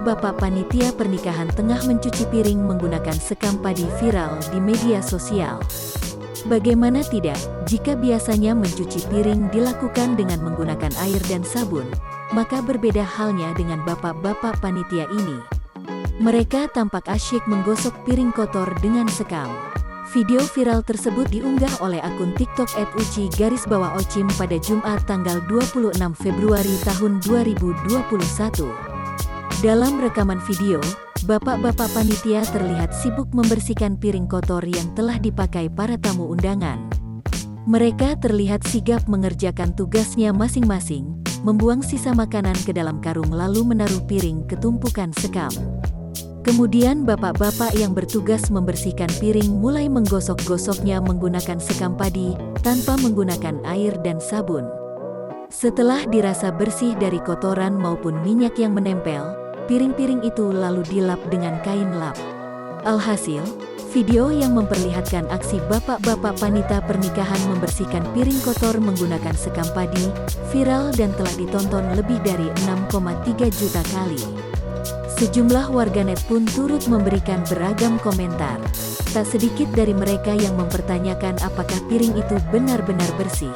bapak panitia pernikahan tengah mencuci piring menggunakan sekam padi viral di media sosial. Bagaimana tidak, jika biasanya mencuci piring dilakukan dengan menggunakan air dan sabun, maka berbeda halnya dengan bapak-bapak panitia ini. Mereka tampak asyik menggosok piring kotor dengan sekam. Video viral tersebut diunggah oleh akun TikTok @uci_ocim pada Jumat tanggal 26 Februari tahun 2021. Dalam rekaman video, bapak-bapak panitia terlihat sibuk membersihkan piring kotor yang telah dipakai para tamu undangan. Mereka terlihat sigap mengerjakan tugasnya masing-masing, membuang sisa makanan ke dalam karung lalu menaruh piring ke tumpukan sekam. Kemudian bapak-bapak yang bertugas membersihkan piring mulai menggosok-gosoknya menggunakan sekam padi, tanpa menggunakan air dan sabun. Setelah dirasa bersih dari kotoran maupun minyak yang menempel, piring-piring itu lalu dilap dengan kain lap. Alhasil, video yang memperlihatkan aksi bapak-bapak wanita pernikahan membersihkan piring kotor menggunakan sekam padi, viral dan telah ditonton lebih dari 6,3 juta kali. Sejumlah warganet pun turut memberikan beragam komentar. Tak sedikit dari mereka yang mempertanyakan apakah piring itu benar-benar bersih.